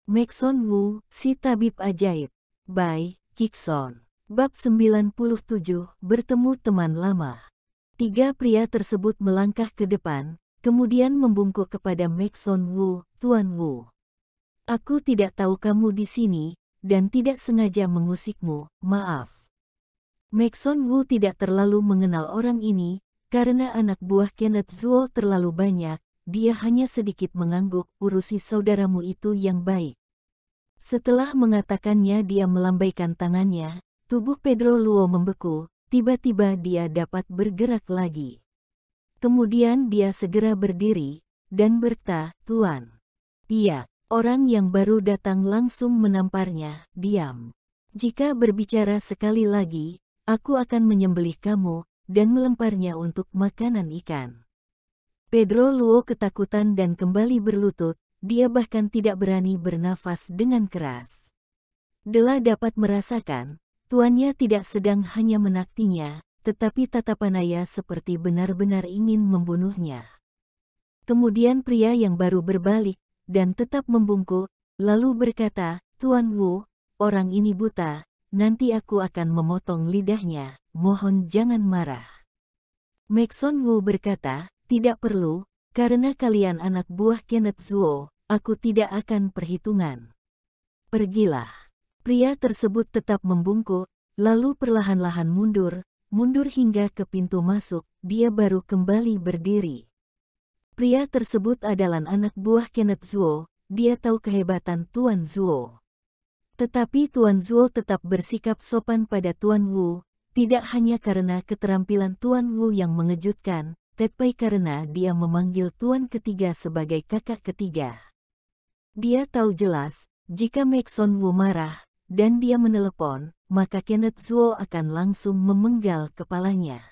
Maxon Wu, si tabib ajaib. By Kikson. Bab 97, bertemu teman lama. Tiga pria tersebut melangkah ke depan, kemudian membungkuk kepada Maxon Wu, Tuan Wu. Aku tidak tahu kamu di sini, dan tidak sengaja mengusikmu, maaf. Maxon Wu tidak terlalu mengenal orang ini, karena anak buah Kenneth Zuo terlalu banyak. Dia hanya sedikit mengangguk, urusi saudaramu itu yang baik. Setelah mengatakannya dia melambaikan tangannya, tubuh Pedro Luo membeku, tiba-tiba dia dapat bergerak lagi. Kemudian dia segera berdiri, dan berkata, Tuan. Iya, orang yang baru datang langsung menamparnya, diam. Jika berbicara sekali lagi, aku akan menyembelih kamu, dan melemparnya untuk makanan ikan. Pedro Luo ketakutan dan kembali berlutut, dia bahkan tidak berani bernafas dengan keras. Dela dapat merasakan, tuannya tidak sedang hanya menaktinya, tetapi tatapan ayah seperti benar-benar ingin membunuhnya. Kemudian pria yang baru berbalik, dan tetap membungkuk, lalu berkata, Tuan Wu, orang ini buta, nanti aku akan memotong lidahnya, mohon jangan marah. Maxon Wu berkata, tidak perlu, karena kalian anak buah Kenneth Zuo, aku tidak akan perhitungan. Pergilah. Pria tersebut tetap membungkuk, lalu perlahan-lahan mundur hingga ke pintu masuk, dia baru kembali berdiri. Pria tersebut adalah anak buah Kenneth Zuo, dia tahu kehebatan Tuan Zuo. Tetapi Tuan Zuo tetap bersikap sopan pada Tuan Wu, tidak hanya karena keterampilan Tuan Wu yang mengejutkan, tetapi karena dia memanggil Tuan ketiga sebagai kakak ketiga. Dia tahu jelas, jika Maxon Wu marah, dan dia menelepon, maka Kenneth Zuo akan langsung memenggal kepalanya.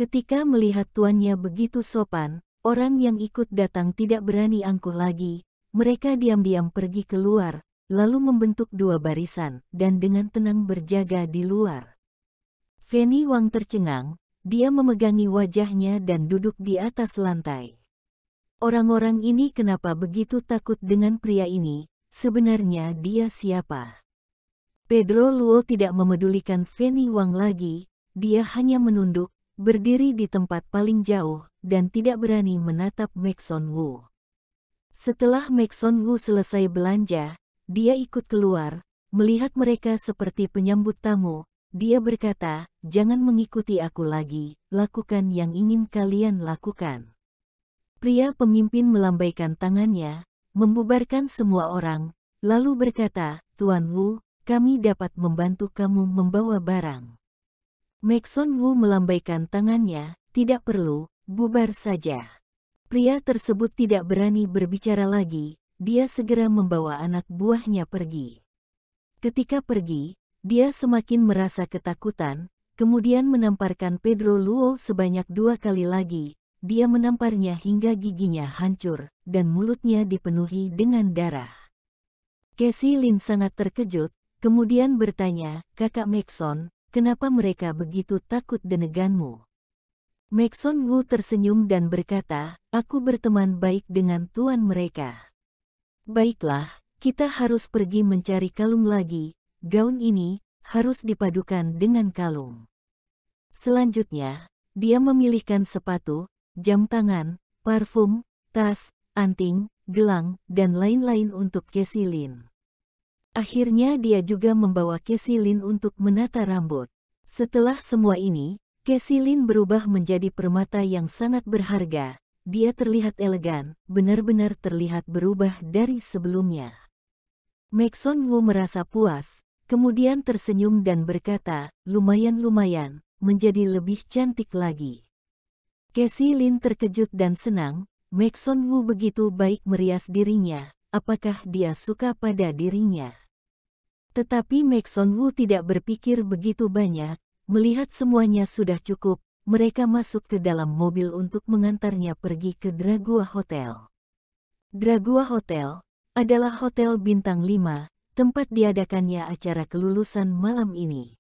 Ketika melihat tuannya begitu sopan, orang yang ikut datang tidak berani angkuh lagi, mereka diam-diam pergi keluar, lalu membentuk dua barisan, dan dengan tenang berjaga di luar. Fanny Wang tercengang. Dia memegangi wajahnya dan duduk di atas lantai. Orang-orang ini kenapa begitu takut dengan pria ini? Sebenarnya dia siapa? Pedro Luo tidak memedulikan Fanny Wang lagi, dia hanya menunduk, berdiri di tempat paling jauh, dan tidak berani menatap Maxon Wu. Setelah Maxon Wu selesai belanja, dia ikut keluar, melihat mereka seperti penyambut tamu. Dia berkata, jangan mengikuti aku lagi, lakukan yang ingin kalian lakukan. Pria pemimpin melambaikan tangannya, membubarkan semua orang, lalu berkata, Tuan Wu, kami dapat membantu kamu membawa barang. Maxon Wu melambaikan tangannya, tidak perlu, bubar saja. Pria tersebut tidak berani berbicara lagi, dia segera membawa anak buahnya pergi. Ketika pergi, dia semakin merasa ketakutan, kemudian menamparkan Pedro Luo sebanyak 2 kali lagi. Dia menamparnya hingga giginya hancur, dan mulutnya dipenuhi dengan darah. Casey Lin sangat terkejut, kemudian bertanya, Kakak Maxon, kenapa mereka begitu takut deneganmu? Maxon Wu tersenyum dan berkata, aku berteman baik dengan tuan mereka. Baiklah, kita harus pergi mencari kalung lagi. Gaun ini harus dipadukan dengan kalung. Selanjutnya, dia memilihkan sepatu, jam tangan, parfum, tas, anting, gelang, dan lain-lain untuk Casey Lin. Akhirnya dia juga membawa Casey Lin untuk menata rambut. Setelah semua ini, Casey Lin berubah menjadi permata yang sangat berharga. Dia terlihat elegan, benar-benar terlihat berubah dari sebelumnya. Maxon Wu merasa puas. Kemudian tersenyum dan berkata, lumayan, menjadi lebih cantik lagi. Casey Lin terkejut dan senang, Maxon Wu begitu baik merias dirinya, apakah dia suka pada dirinya? Tetapi Maxon Wu tidak berpikir begitu banyak, melihat semuanya sudah cukup, mereka masuk ke dalam mobil untuk mengantarnya pergi ke Dragua Hotel. Dragua Hotel adalah hotel bintang 5, tempat diadakannya acara kelulusan malam ini.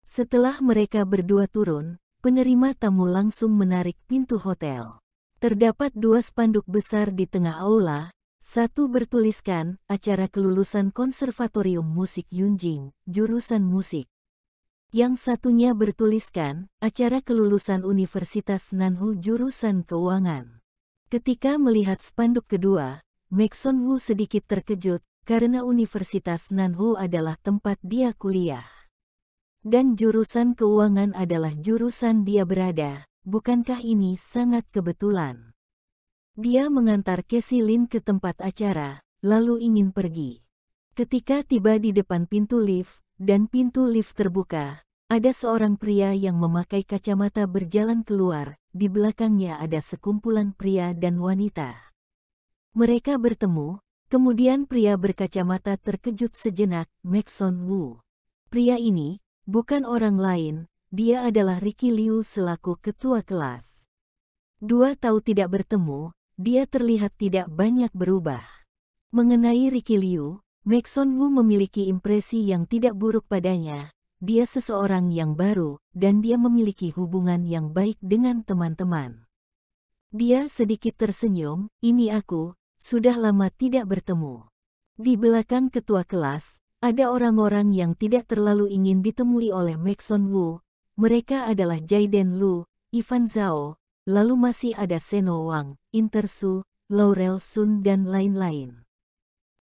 Setelah mereka berdua turun, penerima tamu langsung menarik pintu hotel. Terdapat 2 spanduk besar di tengah aula, Satu bertuliskan, acara kelulusan Konservatorium Musik Yunjing, jurusan musik. Yang satunya bertuliskan, acara kelulusan Universitas Nanhu jurusan keuangan. Ketika melihat spanduk kedua, Mek Son Woo sedikit terkejut, karena Universitas Nanhu adalah tempat dia kuliah. Dan jurusan keuangan adalah jurusan dia berada, bukankah ini sangat kebetulan? Dia mengantar Casey Lin ke tempat acara, lalu ingin pergi. Ketika tiba di depan pintu lift, dan pintu lift terbuka, ada seorang pria yang memakai kacamata berjalan keluar, di belakangnya ada sekumpulan pria dan wanita. Mereka bertemu, kemudian pria berkacamata terkejut sejenak, Mek Son Woo. Pria ini, bukan orang lain, dia adalah Ricky Liu selaku ketua kelas. 2 tahun tidak bertemu, dia terlihat tidak banyak berubah. Mengenai Ricky Liu, Mek Son Woo memiliki impresi yang tidak buruk padanya. Dia seseorang yang baru, dan dia memiliki hubungan yang baik dengan teman-teman. Dia sedikit tersenyum, ini aku, sudah lama tidak bertemu. Di belakang ketua kelas, ada orang-orang yang tidak terlalu ingin ditemui oleh Mek Son Woo. Mereka adalah Jaiden Lu, Ivan Zhao, lalu masih ada Seno Wang, Intersu, Laurel Sun dan lain-lain.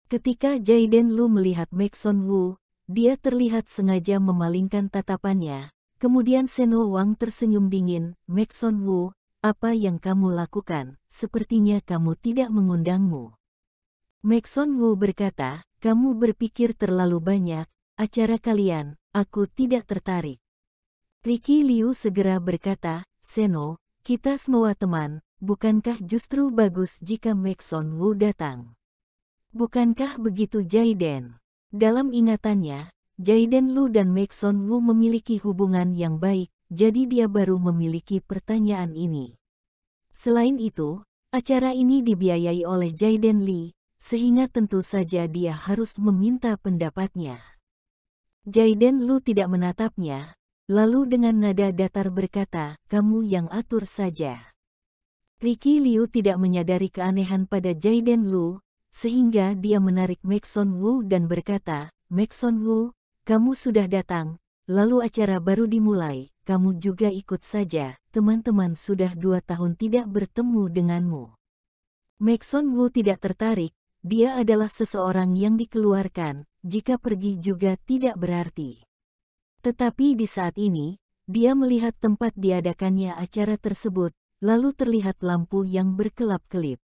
Ketika Jaiden Lu melihat Mek Son Woo, dia terlihat sengaja memalingkan tatapannya. Kemudian Seno Wang tersenyum dingin, Mek Son Woo, apa yang kamu lakukan? Sepertinya kamu tidak mengundangmu. Mek Son Woo berkata, kamu berpikir terlalu banyak, acara kalian, aku tidak tertarik. Ricky Liu segera berkata, Seno, kita semua teman, bukankah justru bagus jika Mek Son Woo datang? Bukankah begitu Jaiden? Dalam ingatannya, Jaiden Lu dan Mek Son Woo memiliki hubungan yang baik, jadi dia baru memiliki pertanyaan ini. Selain itu, acara ini dibiayai oleh Jaiden Lee, sehingga tentu saja dia harus meminta pendapatnya. Jaiden Lu tidak menatapnya, lalu dengan nada datar berkata, kamu yang atur saja. Ricky Liu tidak menyadari keanehan pada Jaiden Lu, sehingga dia menarik Mek Son Woo dan berkata, Mek Son Woo, kamu sudah datang, lalu acara baru dimulai, kamu juga ikut saja, teman-teman sudah 2 tahun tidak bertemu denganmu. Mek Son Woo tidak tertarik, dia adalah seseorang yang dikeluarkan, jika pergi juga tidak berarti. Tetapi di saat ini, dia melihat tempat diadakannya acara tersebut, lalu terlihat lampu yang berkelap-kelip.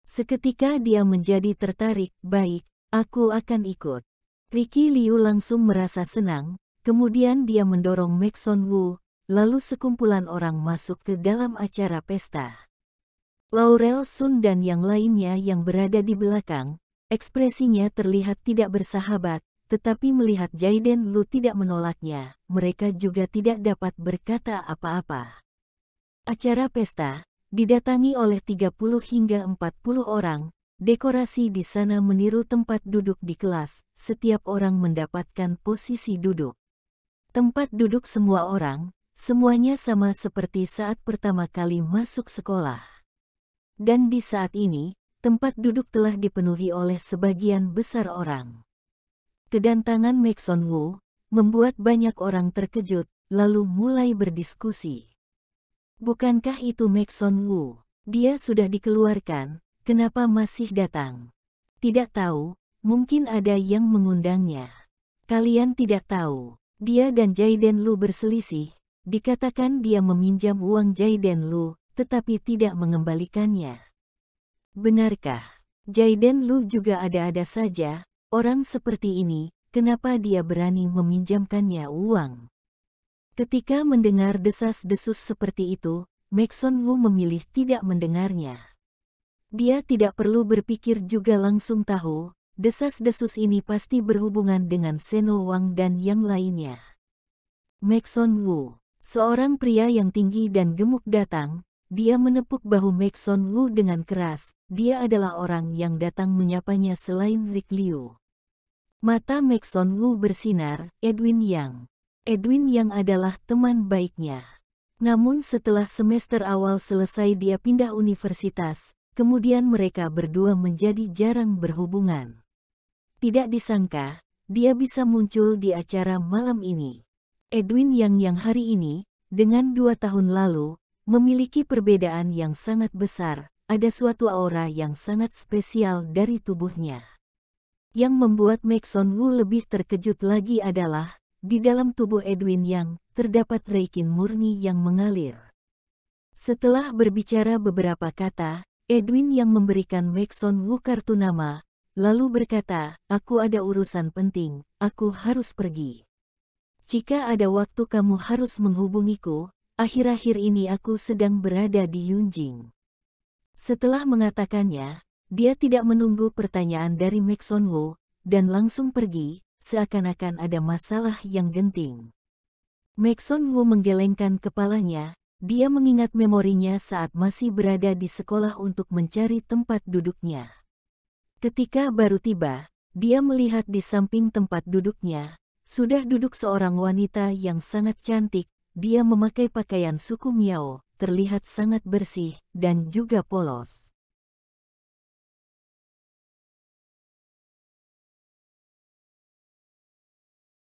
Seketika dia menjadi tertarik, baik, aku akan ikut. Ricky Liu langsung merasa senang, kemudian dia mendorong Mek Son Woo, lalu sekumpulan orang masuk ke dalam acara pesta. Laurel Sun dan yang lainnya yang berada di belakang, ekspresinya terlihat tidak bersahabat, tetapi melihat Jaiden Lu tidak menolaknya, mereka juga tidak dapat berkata apa-apa. Acara pesta didatangi oleh 30 hingga 40 orang, dekorasi di sana meniru tempat duduk di kelas, setiap orang mendapatkan posisi duduk. Tempat duduk semua orang, semuanya sama seperti saat pertama kali masuk sekolah. Dan di saat ini, tempat duduk telah dipenuhi oleh sebagian besar orang. Kedatangan Mek Son Woo membuat banyak orang terkejut, lalu mulai berdiskusi. Bukankah itu Mek Son Woo? Dia sudah dikeluarkan, kenapa masih datang? Tidak tahu, mungkin ada yang mengundangnya. Kalian tidak tahu, dia dan Jaiden Lu berselisih, dikatakan dia meminjam uang Jaiden Lu, tetapi tidak mengembalikannya. Benarkah? Jaiden Lu juga ada-ada saja, orang seperti ini, kenapa dia berani meminjamkannya uang? Ketika mendengar desas-desus seperti itu, Mek Son Woo memilih tidak mendengarnya. Dia tidak perlu berpikir juga langsung tahu, desas-desus ini pasti berhubungan dengan Seno Wang dan yang lainnya. Mek Son Woo, seorang pria yang tinggi dan gemuk datang, dia menepuk bahu Mek Son Woo dengan keras, dia adalah orang yang datang menyapanya selain Rick Liu. Mata Mek Son Woo bersinar, Edwin Yang. Edwin Yang adalah teman baiknya. Namun setelah semester awal selesai dia pindah universitas, kemudian mereka berdua menjadi jarang berhubungan. Tidak disangka, dia bisa muncul di acara malam ini. Edwin yang hari ini, dengan 2 tahun lalu, memiliki perbedaan yang sangat besar. Ada suatu aura yang sangat spesial dari tubuhnya. Yang membuat Maxon Wu lebih terkejut lagi adalah, di dalam tubuh Edwin Yang, terdapat reikin murni yang mengalir. Setelah berbicara beberapa kata, Edwin Yang memberikan Maxon Wu kartu nama, lalu berkata, "Aku ada urusan penting, aku harus pergi. Jika ada waktu kamu harus menghubungiku, akhir-akhir ini aku sedang berada di Yunjing." Setelah mengatakannya, dia tidak menunggu pertanyaan dari Maxon Wu, dan langsung pergi, seakan-akan ada masalah yang genting. Maxon Wu menggelengkan kepalanya, dia mengingat memorinya saat masih berada di sekolah untuk mencari tempat duduknya. Ketika baru tiba, dia melihat di samping tempat duduknya, sudah duduk seorang wanita yang sangat cantik. Dia memakai pakaian suku Miao, terlihat sangat bersih, dan juga polos.